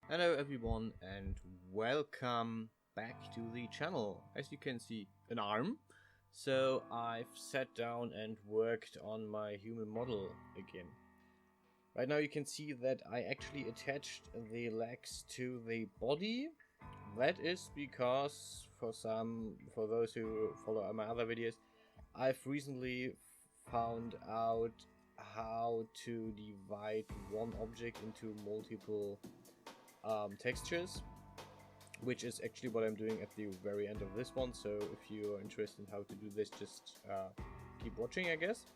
Hello everyone and welcome back to the channel. As you can see, an arm. So I've sat down and worked on my human model again. Right now you can see that I actually attached the legs to the body. That is because for those who follow my other videos, I've recently found out how to divide one object into multiple textures, which is actually what I'm doing at the very end of this one. So if you're interested in how to do this, just keep watching, I guess.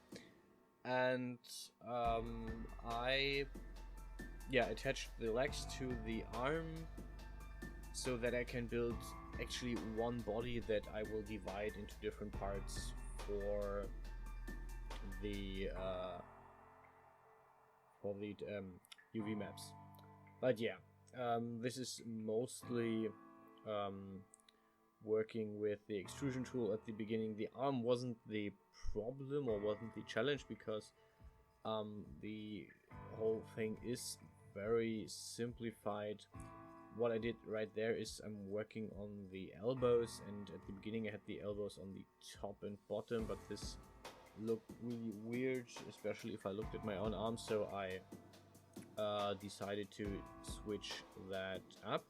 And I attached the legs to the arm so that I can build actually one body that I will divide into different parts for the UV maps. But yeah, this is mostly working with the extrusion tool at the beginning. The arm wasn't the problem or wasn't the challenge because the whole thing is very simplified. What I did right there is I'm working on the elbows, and at the beginning I had the elbows on the top and bottom, but this looked really weird, especially if I looked at my own arm, so I decided to switch that up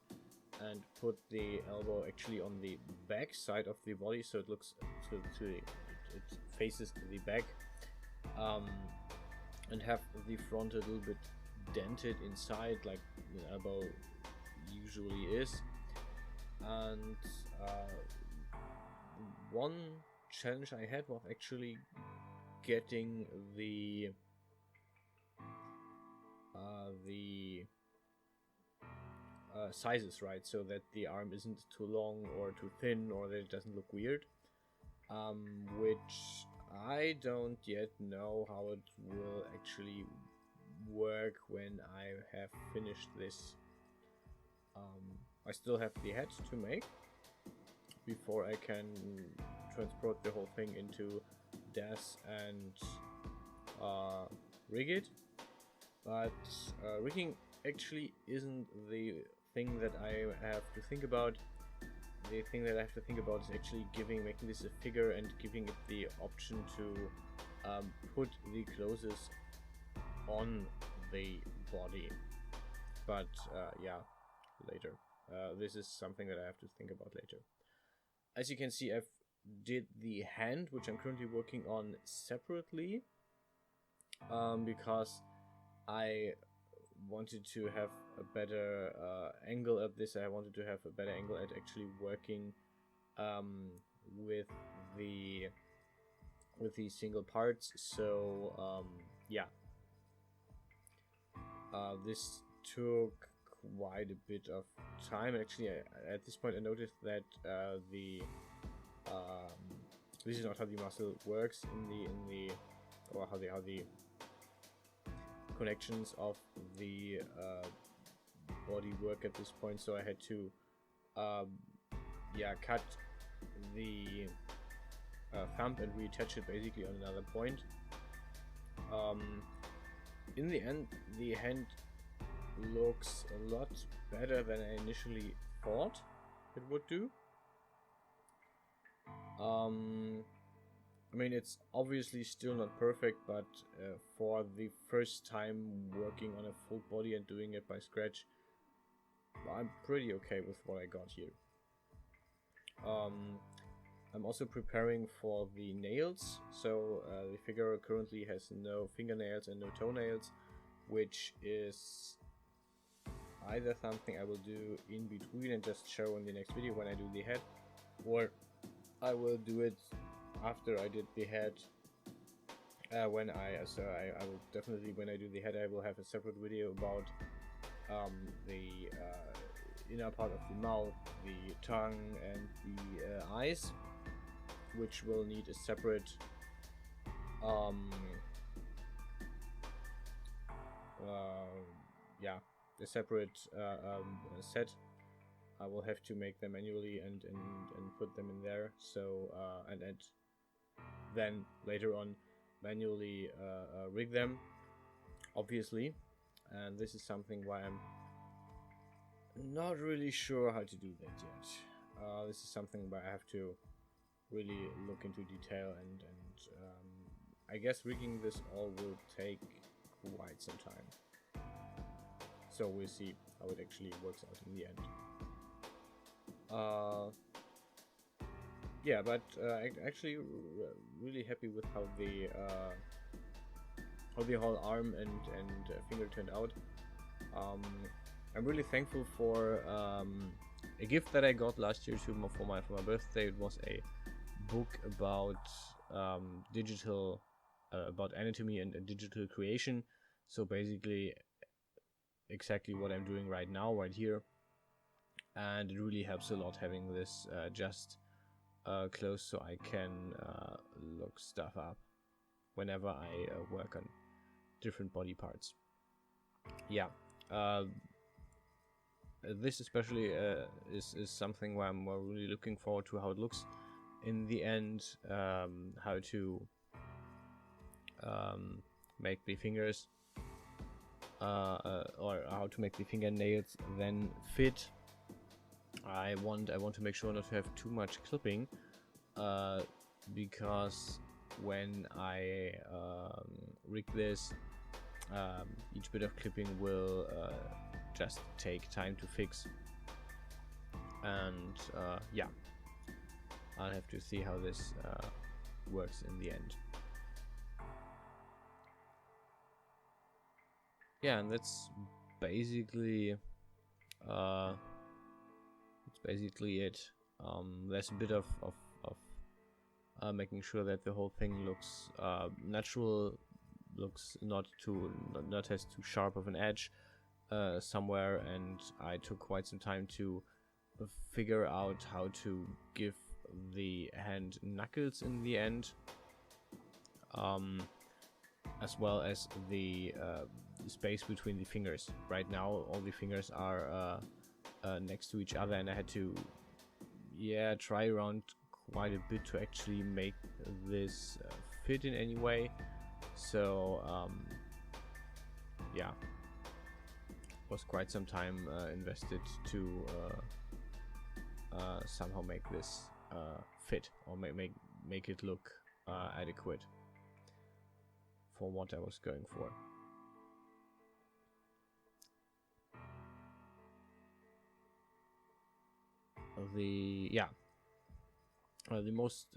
and put the elbow actually on the back side of the body, so it looks it faces to the back, and have the front a little bit dented inside like the elbow usually is. And one challenge I had was actually getting the sizes right, so that the arm isn't too long or too thin, or that it doesn't look weird, which I don't yet know how it will actually work when I have finished this. I still have the head to make before I can transport the whole thing into DAS and rig it. But rigging actually isn't the thing that I have to think about. The thing that I have to think about is actually making this a figure and giving it the option to put the clothes on the body. But yeah, later. This is something that I have to think about later. As you can see, I've did the hand, which I'm currently working on separately, because I wanted to have a better angle at this. I wanted to have a better angle at actually working with the single parts. So yeah, this took quite a bit of time. Actually, at this point I noticed that this is not how the muscle works or how the connections of the body work at this point. So I had to cut the thumb and reattach it basically on another point. In the end, the hand looks a lot better than I initially thought it would do. I mean, it's obviously still not perfect, but for the first time working on a full body and doing it by scratch, I'm pretty okay with what I got here. I'm also preparing for the nails. So the figure currently has no fingernails and no toenails, which is either something I will do in between and just show in the next video when I do the head, or I will do it after I did the head. I will definitely, when I do the head, I will have a separate video about the inner part of the mouth, the tongue, and the eyes, which will need a separate set. I will have to make them manually and put them in there. So and then later on manually rig them, obviously. And this is something why I'm not really sure how to do that yet. This is something where I have to really look into detail, and I guess rigging this all will take quite some time. So we'll see how it actually works out in the end. Yeah, but actually really happy with how the whole arm and finger turned out. I'm really thankful for a gift that I got last year for my birthday. It was a book about digital about anatomy and digital creation. So basically exactly what I'm doing right now, right here. And it really helps a lot having this just close, so I can look stuff up whenever I work on different body parts. Yeah, this especially is something where I'm really looking forward to how it looks in the end, how to make the fingers or how to make the fingernails then fit. I want to make sure not to have too much clipping, because when I rig this, each bit of clipping will just take time to fix, and yeah, I'll have to see how this works in the end. Yeah, and that's basically it. There's a bit of making sure that the whole thing looks natural, looks not as too sharp of an edge somewhere, and I took quite some time to figure out how to give the hand knuckles in the end, as well as the space between the fingers. Right now all the fingers are next to each other, and I had to try around quite a bit to actually make this fit in any way. So yeah, was quite some time invested to somehow make this fit, or make it look adequate for what I was going for. The most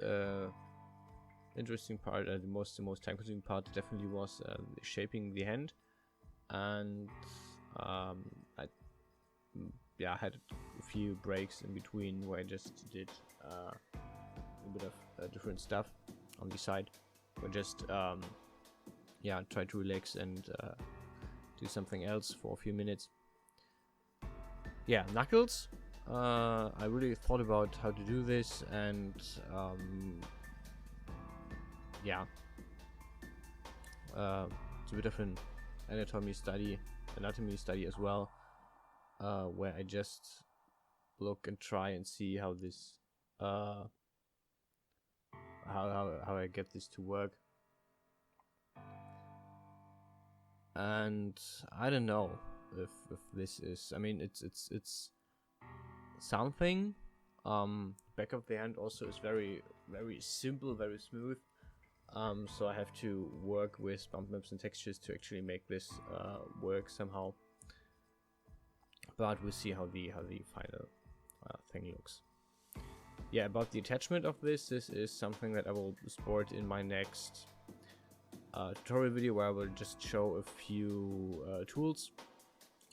interesting part, the most time-consuming part, definitely was shaping the hand, and I had a few breaks in between where I just did a bit of different stuff on the side, or just try to relax and do something else for a few minutes. Yeah, knuckles. I really thought about how to do this, and it's a bit of an anatomy study as well, where I just look and try and see how this how I get this to work. And I don't know if this is, I mean, it's something. Back of the hand also is very simple, very smooth. So I have to work with bump maps and textures to actually make this work somehow. But we'll see how the final thing looks. Yeah, about the attachment of this is something that I will sport in my next tutorial video, where I will just show a few tools.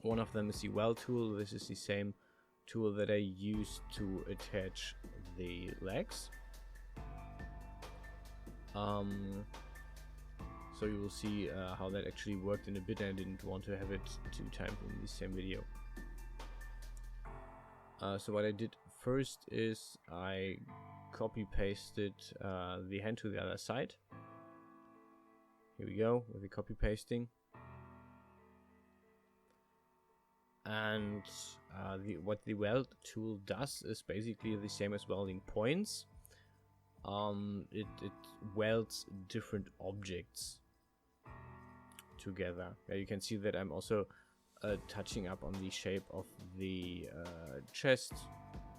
One of them is the weld tool. This is the same tool that I used to attach the legs. So you will see how that actually worked in a bit, and I didn't want to have it 2 times in the same video. So what I did first is I copy pasted the hand to the other side. Here we go with the copy pasting. And what the weld tool does is basically the same as welding points. It welds different objects together. You can see that I'm also touching up on the shape of the chest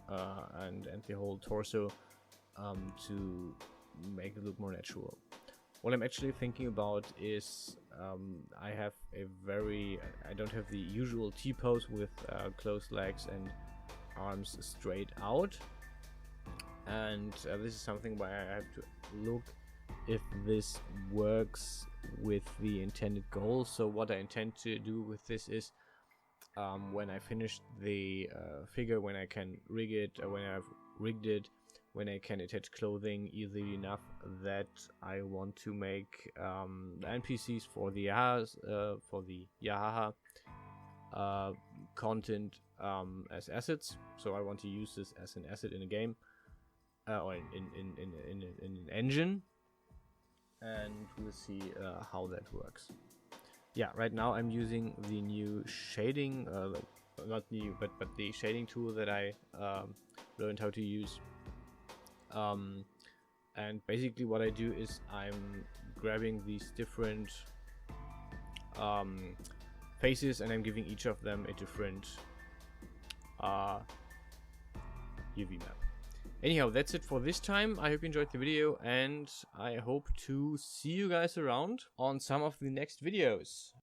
and the whole torso to make it look more natural. What I'm actually thinking about is I don't have the usual T-pose with closed legs and arms straight out, and this is something where I have to look if this works with the intended goal. So what I intend to do with this is when I finish the figure, when I can rig it, when I've rigged it, when I can attach clothing easily enough that I want to make the NPCs for the Yahaha content as assets. So I want to use this as an asset in a game or in an engine, and we'll see how that works. Yeah, right now I'm using the new shading, not new, but the shading tool that I learned how to use. And basically what I do is I'm grabbing these different faces and I'm giving each of them a different UV map. Anyhow, that's it for this time. I hope you enjoyed the video, and I hope to see you guys around on some of the next videos.